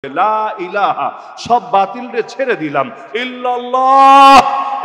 লা ইলাহা, সব বাতিল রে ছেড়ে দিলাম, ইল্লাল্লাহ,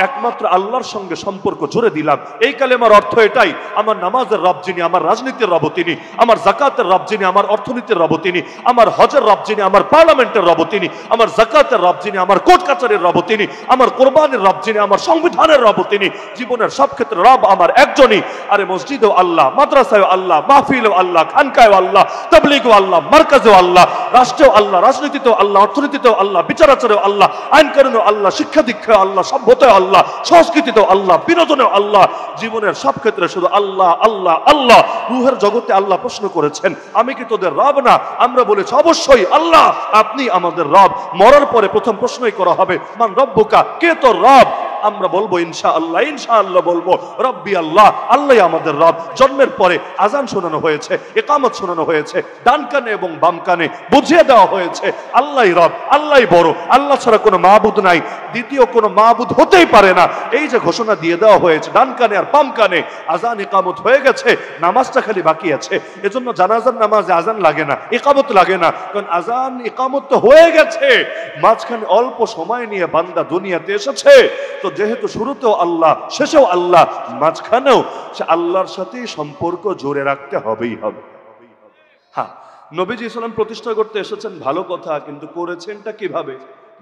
একমাত্র আল্লাহর সঙ্গে সম্পর্ক জুড়ে দিলাম। এই কালেমার অর্থ এটাই, আমার নামাজের রব যিনি, আমার রাজনীতির রব তিনি, আমার যাকাতের রব যিনি, আমার অর্থনীতির রব তিনি, আমার হজের রব যিনি, আমার পার্লামেন্টের রব তিনি, আমার যাকাতের রব যিনি, আমার কোর্ট কাচারির রব তিনি, আমার কোরবানির রব যিনি, আমার সংবিধানের রব তিনি। জীবনের সব ক্ষেত্রে রব আমার একজনই। আরে মসজিদেও আল্লাহ, মাদ্রাসায়ও আল্লাহ, মাহফিলেও আল্লাহ, খানকায়ও আল্লাহ, তাবলীগেও আল্লাহ, মার্কাজেও আল্লাহ, রাষ্ট্রেও আল্লাহ, রাজনীতিতেও আল্লাহ, অর্থনীতিতেও আল্লাহ, বিচার আচারেও আল্লাহ, আইন কানুনেও আল্লাহ, শিক্ষা দীক্ষায় আল্লাহ, সভ্যতায় আল্লাহ, সংস্কৃতিতেও আল্লাহ, বিনোদনেও আল্লাহ। জীবনের সব ক্ষেত্রে শুধু আল্লাহ আল্লাহ আল্লাহ। রূহের জগতে আল্লাহ প্রশ্ন করেছেন, আমি কি তোদের রব না? আমরা বলেছি অবশ্যই আল্লাহ, আপনি আমাদের রব। মরার পরে প্রথম প্রশ্নই করা হবে, মান রব্বুকা, কে তোর রব? আমরা বলবো ইনশাআল্লাহ, ইনশাআল্লাহ বলবো রব্বি আল্লাহ, আল্লাহ আমাদের রব। জন্মের পরে আজান শোনানো হয়েছে, ইকামত শোনানো হয়েছে, ডান কানে এবং বাম কানে বুঝিয়ে দেওয়া হয়েছে আল্লাহই রব, আল্লাহই বড়, আল্লাহ ছাড়া কোনো মাবুদ নাই, দ্বিতীয় কোনো মাবুদ হতেই পারে না। এই যে ঘোষণা দিয়ে দেওয়া হয়েছে ডান কানে আর বাম কানে, আজান ইকামত হয়ে গেছে, নামাজটা খালি বাকি আছে। এজন্য জানাজার নামাজে আজান লাগে না, ইকামত লাগে না, কারণ আজান ইকামত তো হয়ে গেছে। মাঝখানে অল্প সময় নিয়ে বান্দা দুনিয়াতে এসেছে, তো যেহেতু শুরুতেও আল্লাহ, শেষেও আল্লাহ, মাঝখানেও সে আল্লাহর সাথে সম্পর্ক জোরে রাখতে হবেই হবে। হ্যাঁ, নবীজি ইসলাম প্রতিষ্ঠা করতে এসেছেন, ভালো কথা, কিন্তু করেছেনটা কিভাবে?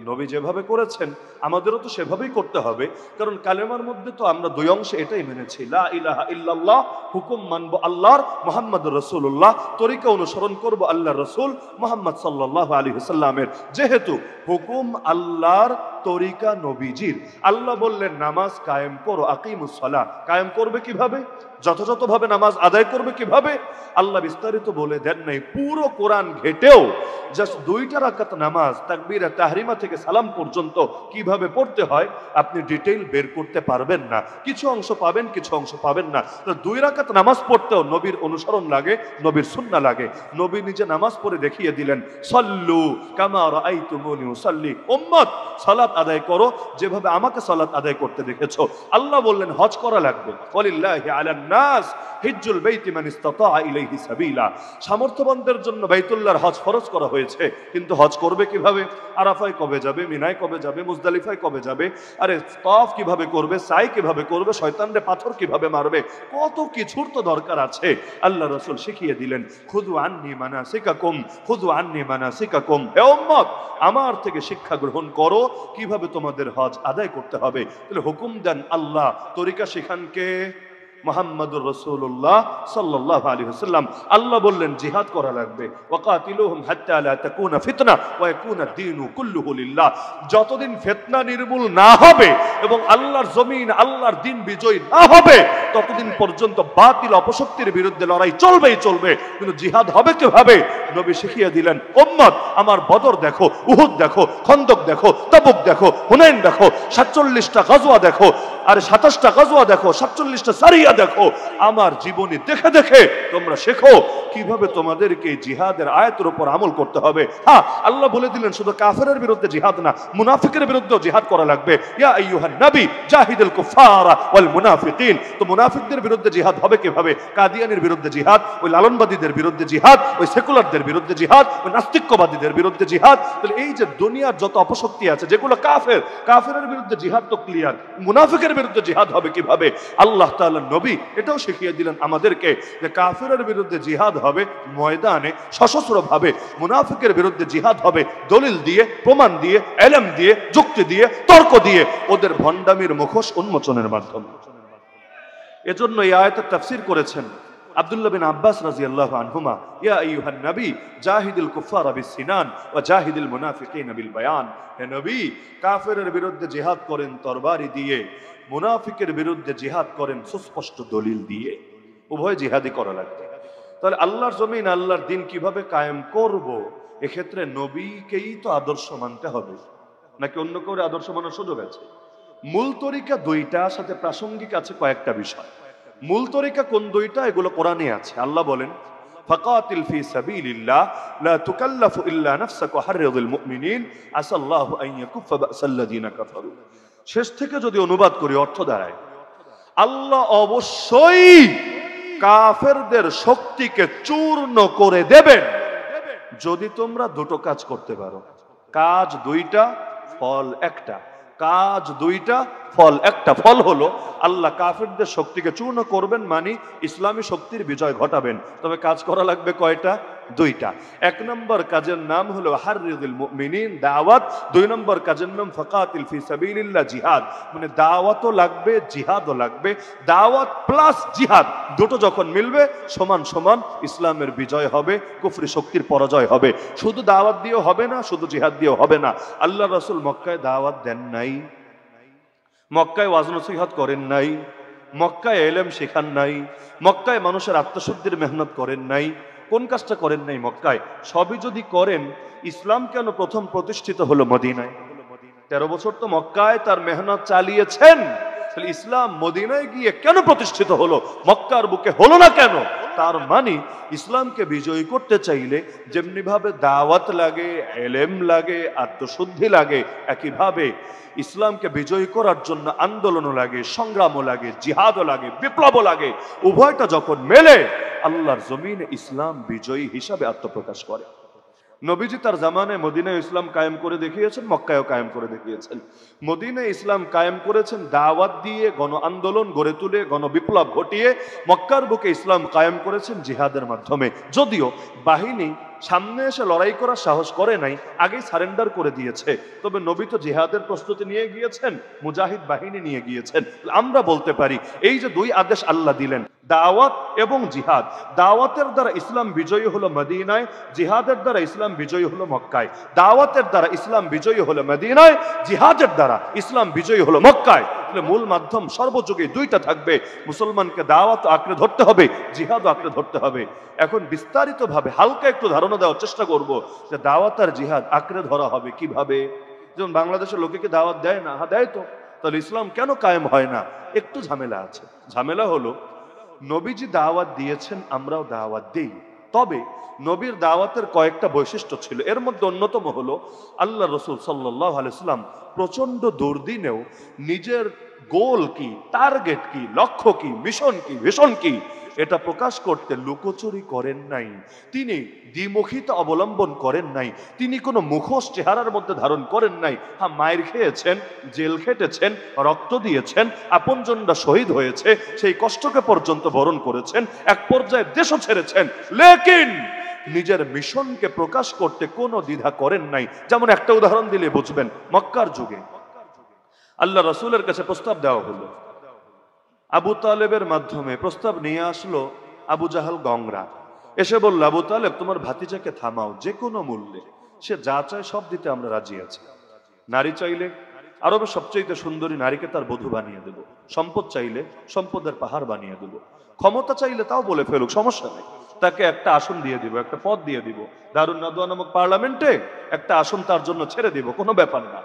নবী যেভাবে করেছেন আমাদেরও তো সেভাবেই করতে হবে। কারণ কালেমার মধ্যে তো আমরা দুই অংশে এটাই মেনেছি, লা ইলাহা ইল্লাল্লাহ, হুকুম মানবো আল্লাহর, মুহাম্মদুর রাসূলুল্লাহ, তরিকা অনুসরণ করব আল্লাহর রাসূল মুহাম্মদ সাল্লাল্লাহু আলাইহি ওয়াসাল্লামের। যেহেতু হুকুম আল্লাহর, তরিকা নবীজির। আল্লাহ বললেন নামাজ কায়েম করো, আকিমুস সালাহ, কায়েম করবে কিভাবে? যথাযথভাবে নামাজ আদায় করবে কিভাবে? আল্লাহ বিস্তারিত বলে দেন নাই। পুরো কোরআন ঘেটেও জাস্ট 2টা রাকাত নামাজ, তাকবীরা তাহরিমা থেকে সালাম পর্যন্ত কিভাবে পড়তে হয় আপনি ডিটেইল বের করতে পারবেন না। কিছু অংশ পাবেন, কিছু অংশ পাবেন না। তো 2 রাকাত নামাজ পড়তেও নবীর অনুসরণ লাগে, নবীর সুন্নাহ লাগে। নবী নিজে নামাজ পড়ে দেখিয়ে দিলেন, সাল্লু কামা রাআইতুমুনি উসাল্লি, উম্মত সালাত আদায় করো যেভাবে আমাকে সালাত আদায় করতে দেখেছো। আল্লাহ বললেন হজ করা লাগবে, ওয়ালিল্লাহি আলান নাস হিজ্জুল বাইতি মান ইসতাতা ইলাইহি সাবিলা, সামর্থ্যবানদের জন্য বাইতুল্লাহর হজ ফরজ করা হয়েছে। কিন্তু হজ করবে কিভাবে? আরাফায় কবে যাবে, মিনায় কবে যাবে, মুজদালিফায় কবে যাবে, আরে তাওয়াফ কিভাবে করবে, সাই কিভাবে করবে, শয়তানরে পাথর কিভাবে মারবে, কত কিছুর তো দরকার আছে। আল্লাহ রাসূল শিখিয়ে দিলেন, খুযু আন্নী মানাসিকাকুম, খুযু আন্নী মানাসিকাকুম, হে উম্মত আমার থেকে শিক্ষা গ্রহণ করো কিভাবে তোমাদের হজ আদায় করতে হবে। তাহলে হুকুম দেন আল্লাহ, তরিকা শিখান কে? মুহাম্মদুর রাসূলুল্লাহ সাল্লাল্লাহু আলাইহি ওয়াসাল্লাম। আল্লাহ বললেন জিহাদ করা লাগবে, ওয়াকাতিলুহুম হাত্তা লা তাকুনা ফিতনা ওয়া ইয়াকুনা দ্বীনু কুল্লুহু লিল্লাহ। যতদিন ফিতনা নির্মূল না হবে এবং আল্লাহর জমিন, আল্লাহর দ্বীন বিজয় না হবে, ততদিন পর্যন্ত বাতিল অপশক্তির বিরুদ্ধে লড়াই চলবেই চলবে। কিন্তু জিহাদ হবে কিভাবে? নবী শিখিয়ে দিলেন, উম্মত আমার বদর দেখো, উহুদ দেখো, খন্দক দেখো, তাবুক দেখো, হুনাইন দেখো, 47টা গাজওয়া দেখো, আর 27টা গাজওয়া দেখো, 47টা সারিয়া দেখো। আমার জীবনী দেখে দেখে তোমরা শেখো কিভাবে তোমাদেরকে জিহাদের আয়াতের উপর আমল করতে হবে। হ্যাঁ, আল্লাহ বলে দিলেন শুধু কাফেরের বিরুদ্ধে জিহাদ না, মুনাফিকের বিরুদ্ধেও জিহাদ করা লাগবে। ইয়া আইয়ুহান নবী জাহিদুল কুফারা ওয়াল মুনাফিকিন। তো মুনাফিকদের বিরুদ্ধে জিহাদ হবে কিভাবে? কাদিয়ানির বিরুদ্ধে জিহাদ, ওই লালনবাদীদের বিরুদ্ধে জিহাদ, ওই সেকুলারদের বিরুদ্ধে জিহাদ, ওই নাস্তিক্যবাদীদের বিরুদ্ধে জিহাদ। তাহলে এই যে দুনিয়ার যত অপশক্তি আছে যেগুলো কাফের, কাফেরের বিরুদ্ধে জিহাদ তো ক্লিয়ার, মুনাফিকের বিরুদ্ধে জিহাদ হবে কিভাবে? আল্লাহ তাআলা নবী এটাও শিখিয়ে দিলেন আমাদেরকে যে কাফেরের বিরুদ্ধে জিহাদ হবে ময়দানে সশস্ত্র ভাবে, মুনাফিকের বিরুদ্ধে জিহাদ হবে দলিল দিয়ে, প্রমাণ দিয়ে, ইলম দিয়ে, যুক্তি দিয়ে, তর্ক দিয়ে, ওদের ভণ্ডামির মুখোশ উন্মোচনের মাধ্যমে। এজন্য এই আয়াতের তাফসীর করেছেন আব্দুল্লাহ বিন আব্বাস রাদিয়াল্লাহু আনহুমা, ইয়া আইয়ুহান নবী জাহিদুল কুফারা বিসসিনান ওয়া জাহিদুল মুনাফিকিনা বিল বায়ান। হে নবী, কাফেরের বিরুদ্ধে জিহাদ করেন তরবারি দিয়ে, মুনাফিকের বিরুদ্ধে জিহাদ করেন সুস্পষ্ট দলিল দিয়ে। উভয় জিহাদই করা লাগবে। তাহলে আল্লাহর জমিন, আল্লাহর দ্বীন কিভাবে কায়েম করব, এক্ষেত্রে নবীকেই তো আদর্শ মানতে হবে, নাকি অন্য করে আদর্শ মানার সুযোগ আছে? মূল তরিকা 2টা, সাথে প্রাসঙ্গিক আছে কয়েকটা বিষয়। মূল তরিকা কোন 2টা? এগুলো কোরআনে আছে। আল্লাহ বলেন, ফাকাতিল ফি সাবিলিল্লাহ লা তুকাল্লাফু ইল্লা নাফসাকা ওয়া হাররিদিল মুমিনিন আসাল্লাহু আন ইয়াকুফা বাসাল্লাযিনা কাফারু। শেষ থেকে যদি অনুবাদ করি অর্থ দাঁড়ায়, আল্লাহ অবশ্যই কাফেরদের শক্তিকে চূর্ণ করে দেবেন, যদি তোমরা দুটো কাজ করতে পারো, কাজ দুইটা ফল একটা, কাজ দুইটা ফল একটা। ফল হলো আল্লাহ কাফিরদের শক্তিকে চূর্ণ করবেন, মানে ইসলামী শক্তির বিজয় ঘটাবেন। তবে কাজ করা লাগবে কয়টা? দুইটা। এক নম্বর কাজের নাম হলো হাররিযিল মুমিনিন, দাওয়াত। দুই নম্বর কাজের নাম ফাকাতিল ফি সাবিলিল্লাহ, জিহাদ। মানে দাওয়াতও লাগবে, জিহাদও লাগবে। দাওয়াত প্লাস জিহাদ দুটো যখন মিলবে সমান সমান ইসলামের বিজয় হবে, কুফরি শক্তির পরাজয় হবে। শুধু দাওয়াত দিয়েও হবে না, শুধু জিহাদ দিয়েও হবে না। আল্লাহ রাসূল মক্কায় দাওয়াত দেন নাই, মক্কায় ওয়াজ নসিহত করেন নাই, মক্কায় ইলম শেখান নাই, মক্কায় মানুষের আত্মশুদ্ধির মেহনত করেন নাই। কোন কাজটা করেন নাই মক্কায়? সবই যদি করেন, ইসলাম কেন প্রথম প্রতিষ্ঠিত হলো মদিনায়? 13 বছর তো মক্কায় তার মেহনত চালিয়েছেন, তাহলে ইসলাম মদিনায় গিয়ে কেন প্রতিষ্ঠিত হলো, মক্কার বুকে হলো না কেন? তার মানে ইসলামকে বিজয়ী করতে চাইলে যেমনি ভাবে দাওয়াত লাগে, ইলম লাগে, আত্মশুদ্ধি লাগে, একইভাবে ইসলামকে বিজয়ী করার জন্য আন্দোলনও লাগে, সংগ্রামও লাগে, জিহাদও লাগে, বিপ্লবও লাগে। উভয়টা যখন মেলে আল্লাহর জমিনে ইসলাম বিজয়ী হিসাবে আত্মপ্রকাশ করে। নবীজি তার জামানায় মদিনায় ইসলাম কায়েম করে দেখিয়েছেন, মক্কায়ও কায়েম করে দেখিয়েছেন। মদিনায় ইসলাম কায়েম করেছেন দাওয়াত দিয়ে, গণ আন্দোলন গড়ে তুলে, গণ বিপ্লব ঘটিয়ে। মক্কার বুকে ইসলাম কায়েম করেছেন জিহাদের মাধ্যমে। যদিও বাহিনী সামনে এসে লড়াই করার সাহস করে নাই, আগেই সারেন্ডার করে দিয়েছে। তবে নবী তো জিহাদের প্রস্তুতি নিয়ে গিয়েছেন, মুজাহিদ বাহিনী নিয়ে গিয়েছেন। আমরা বলতে পারি এই যে দুই আদেশ আল্লাহ দিলেন, দাওয়াত এবং জিহাদ। দাওয়াতের দ্বারা ইসলাম বিজয়ী হলো মদিনায়, জিহাদের দ্বারা ইসলাম বিজয়ী হলো মক্কায়। দাওয়াতের দ্বারা ইসলাম বিজয়ী হলো মদিনায়, জিহাদের দ্বারা ইসলাম বিজয়ী হলো মক্কায়। মূল মাধ্যম সর্বযুগে দুইটা থাকবে। মুসলমানকে দাওয়াত আঁকড়ে ধরতে হবে, জিহাদ আঁকড়ে ধরতে হবে। এখন বিস্তারিত ভাবে হালকা একটু ধারণা দেওয়ার চেষ্টা করব যে দাওয়াত আর জিহাদ আঁকড়ে ধরা হবে কিভাবে। যেমন বাংলাদেশের লোকে কি দাওয়াত দেয় না? হ্যাঁ দেয় তো। তাহলে ইসলাম কেন কায়েম হয় না? একটু ঝামেলা আছে। ঝামেলা হলো নবীজি দাওয়াত দিয়েছেন, আমরাও দাওয়াত দেই। তবে নবীর দাওয়াতের কয়েকটা বৈশিষ্ট্য ছিল। এর মধ্যে অন্যতম হলো আল্লাহ রসুল সাল্লাল্লাহু আলাইহি ওয়াসাল্লাম প্রচন্ড দুর্দিনেও নিজের গোল কি, টার্গেট কি, লক্ষ্য কি, মিশন কি, ভিশন কি, এটা প্রকাশ করতে লুকোচুরি করেন নাই। তিনি দ্বিমুখিতা অবলম্বন করেন নাই। তিনি কোনো মুখোশ চেহারার মধ্যে ধারণ করেন নাই। হ্যাঁ, মায়ের খেয়েছেন, জেল খেটেছেন, রক্ত দিয়েছেন, আপনজনরা শহীদ হয়েছে, সেই কষ্টকে পর্যন্ত বরণ করেছেন, এক পর্যায়ে দেশও ছেড়েছেন। লেকিন নিজের মিশনকে প্রকাশ করতে কোনো দ্বিধা করেন নাই। যেমন একটা উদাহরণ দিলে বুঝবেন, মক্কার যুগে আল্লাহ রাসূলের কাছে প্রস্তাব দেওয়া হলো। আবু তালেবের মাধ্যমে প্রস্তাব নিয়ে আসলো আবু জাহাল গংরা। এসে বলল, আবু তালেব তোমার ভাতিজাকে থামাও, যে কোনো মূল্যে, সে যা চায় সব দিতে আমরা রাজি আছি। নারী চাইলে আরবের সবচেয়ে সুন্দরী নারীকে তার বধূ বানিয়ে দেব, সম্পদ চাইলে সম্পদের পাহাড় বানিয়ে দেব, ক্ষমতা চাইলে তাও বলে ফেলুক, সমস্যা নেই, তাকে একটা আসন দিয়ে দিব, একটা পদ দিয়ে দিব, দারুন নাদওয়া নামক পার্লামেন্টে একটা আসন তার জন্য ছেড়ে দিব, কোনো ব্যাপার না।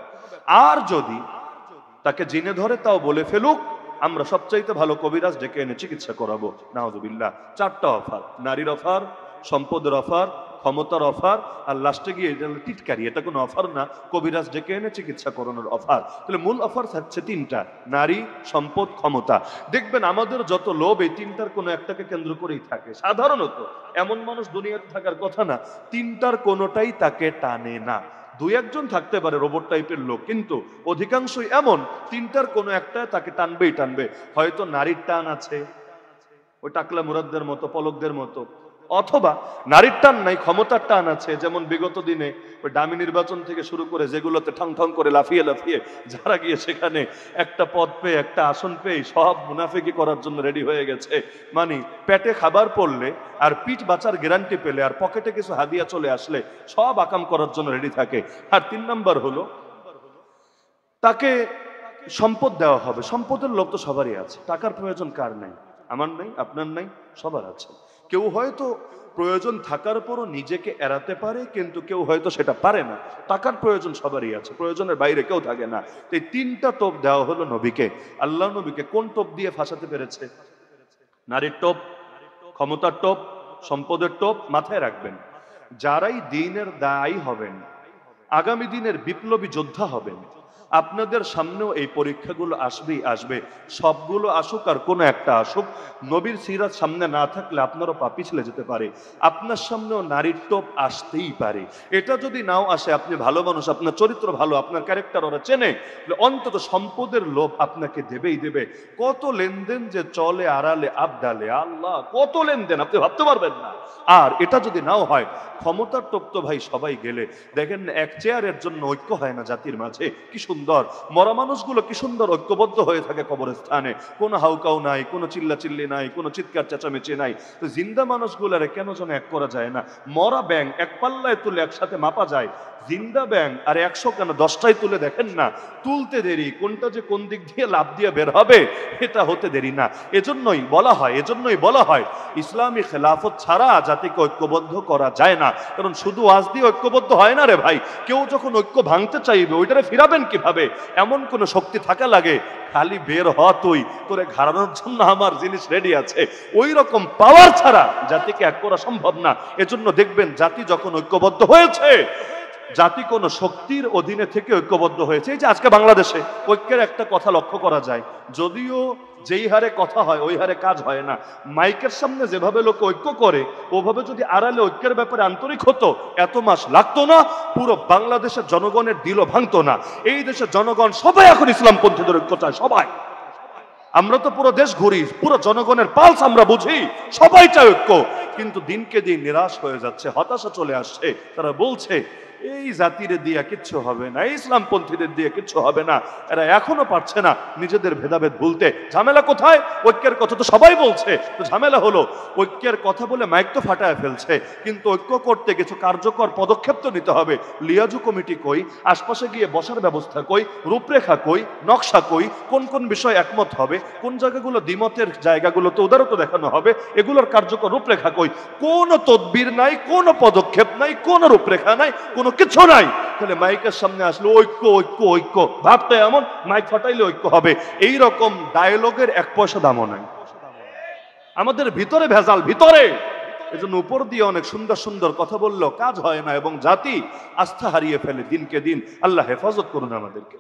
আর যদি তাকে জিনে ধরে তাও বলে ফেলুক, আমরা সবচাইতে ভালো কবিরাজ ডেকে এনে চিকিৎসা করাবো। নাউযুবিল্লাহ। 4টা অফার, নারীর অফার, সম্পদের অফার, ক্ষমতার অফার, আর লাস্টে গিয়ে টিটকারি। এটা কোনো অফার না, কবিরাজ ডেকে এনে চিকিৎসা করানোর অফার। তাহলে মূল অফার থাকছে 3টা, নারী, সম্পদ, ক্ষমতা। দেখবেন আমাদের যত লোভ এই 3টার কোনো একটাকে কেন্দ্র করেই থাকে। সাধারণত এমন মানুষ দুনিয়াতে থাকার কথা না, 3টার কোনোটাই তাকে টানে না। 2-1জন থাকতে পারে রোবট টাইপের লোক, কিন্তু অধিকাংশই এমন 3টার কোনো একটা তাকে টানবেই টানবে। হয়তো নারীর টান আছে, ওই টাকলা মুরাদদের মতো, পলকদের মতো, অথবা নারীর টান নাই, ক্ষমতার টান আছে। যেমন বিগত দিনে ওই ডামি নির্বাচন থেকে শুরু করে যেগুলোতে ঠং ঠং করে লাফিয়ে লাফিয়ে যারা গিয়ে সেখানে একটা পদ পেয়ে, একটা আসন পেয়ে সব মুনাফিকি করার জন্য রেডি হয়ে গেছে। মানে পেটে খাবার পড়লে আর পিঠ বাঁচার গ্যারান্টি পেলে আর পকেটে কিছু হাদিয়া চলে আসলে সব আকাম করার জন্য রেডি থাকে। আর 3 নাম্বার হলো তাকে সম্পদ দেওয়া হবে। সম্পদের লোভ তো সবারই আছে, টাকার প্রয়োজন কার নাই? আমার নাই, আপনার নাই, সবার আছে। কেউ হয়তো প্রয়োজন থাকার পরও নিজেকে এড়াতে পারে, কিন্তু কেউ হয়তো সেটা পারে না। টাকার প্রয়োজন সবারই আছে, প্রয়োজনের বাইরে কেউ থাকে না। এই 3টা টোপ দেওয়া হলো নবীকে। আল্লাহ নবীকে কোন টোপ দিয়ে ফাঁসাতে পেরেছে? নারীর টোপ, ক্ষমতার টোপ, সম্পদের টোপ। মাথায় রাখবেন, যারাই দ্বীনের দায়ী হবেন, আগামী দিনের বিপ্লবী যোদ্ধা হবেন, আপনাদের সামনেও এই পরীক্ষাগুলো আসবেই আসবে, সবগুলো আসুক আর কোনো একটা আসুক, নবীর সিরাত সামনে না থাকলে আপনারও পা পিছলে যেতে পারে। আপনার সামনেও নারীর টোপ আসতেই পারে। এটা যদি নাও আসে, আপনি ভালো মানুষ, আপনার চরিত্র ভালো, আপনার ক্যারেক্টার ওরা চেনে, অন্তত সম্পদের লোভ আপনাকে দেবেই দেবে। কত লেনদেন যে চলে আড়ালে আবডালে, আল্লাহ কত লেনদেন আপনি ভাবতে পারবেন না। আর এটা যদি নাও হয়, ক্ষমতার টোপ তো ভাই সবাই গেলে, দেখেন এক চেয়ারের জন্য ঐক্য হয় না জাতির মাঝে। কি সুন্দর মরা মানুষগুলো কি সুন্দর ঐক্যবদ্ধ হয়ে থাকে কবরস্থানে, কোনো হাউকাউ নাই, কোনো চিল্লাচিল্লি নাই, কোনো চিৎকার চেঁচামেচি নাই। তো জিন্দা মানুষগুলারে কেন যেন এক করা যায় না? মরা ব্যাং এক পাল্লায় তুলে একসাথে মাপা যায়, জিন্দা ব্যাং আর 100 কেন 10টাই তুলে দেখেন না, তুলতে দেরি, কোনটা যে কোন দিক দিয়ে লাভ দিয়ে বের হবে এটা হতে দেরি না। এজন্যই বলা হয় ইসলামী খেলাফত ছাড়া জাতিকে ঐক্যবদ্ধ করা যায় না। কারণ শুধু ওয়াজ দিয়ে ঐক্যবদ্ধ হয় না রে ভাই। কেউ যখন ঐক্য ভাঙতে চাইবে, ওইটারে ফিরাবেন কিভাবে? এমন কোন শক্তি থাকা লাগে, খালি বের হ তুই, তোরে ঘাড়ানোর জন্য আমার জিনিস রেডি আছে। ওই রকম পাওয়ার ছাড়া জাতিকে এক করা সম্ভব না। এজন্য দেখবেন জাতি যখন ঐক্যবদ্ধ হয়েছে, জাতি কোন শক্তির অধীনে থেকে ঐক্যবদ্ধ হয়েছে। এই যে আজকে বাংলাদেশে ঐক্যের একটা কথা লক্ষ্য করা যায়, যদিও যেই হারে কথা হয় ওই হারে কাজ হয় না। মাইকের সামনে যেভাবে লোক ঐক্য করে, ওভাবে যদি আড়ালে ঐক্যের ব্যাপারে আন্তরিক হতো, এত মাস লাগতো না, পুরো বাংলাদেশের জনগণের দিলও ভাঙতো না। এই দেশের জনগণ সবাই এখন ইসলামপন্থীদের ঐক্য চায়, সবাই। আমরা তো পুরো দেশ ঘুরি, পুরো জনগণের পালস আমরা বুঝি, সবাই চায় ঐক্য। কিন্তু দিনকে দিন নিরাশ হয়ে যাচ্ছে, হতাশা চলে আসছে। তারা বলছে এই জাতিরে দিয়ে কিচ্ছু হবে না, ইসলামপন্থীদের দিয়ে কিচ্ছু হবে না। এরা এখনো পারছে না নিজেদের ভেদাভেদ ভুলতে। ঝামেলা কোথায়? ঐক্যের কথা তো সবাই বলছে, তো ঝামেলা হলো ঐক্যের কথা বলে মাইক তো ফাটায় ফেলছে, কিন্তু ঐক্য করতে কিছু কার্যকর পদক্ষেপ তো নিতে হবে। লিয়াজু কমিটি কই, আশপাশে গিয়ে বসার ব্যবস্থা কই, রূপরেখা কই, নকশা কই, কোন কোন বিষয় একমত হবে, কোন জায়গাগুলো দ্বিমতের জায়গাগুলোতে উদারতা দেখানো হবে, এগুলোর কার্যকর রূপরেখা কই? কোন তদবির নাই, কোন পদক্ষেপ নাই, কোন রূপরেখা নাই, কোন কিছু নাই। তাহলে মাইকের সামনে আসলে ঐক্য ঐক্য ঐক্য ভাবটা এমন, মাইক ফাটাইলে ঐক্য হবে, এই রকম ডায়লগের 1 পয়সা দামও নাই। আমাদের ভিতরে ভেজাল, ভিতরে। এজন্য উপর দিয়ে অনেক সুন্দর সুন্দর কথা বললেও কাজ হয় না, এবং জাতি আস্থা হারিয়ে ফেলে দিনকে দিন। আল্লাহ হেফাজত করুন আমাদেরকে।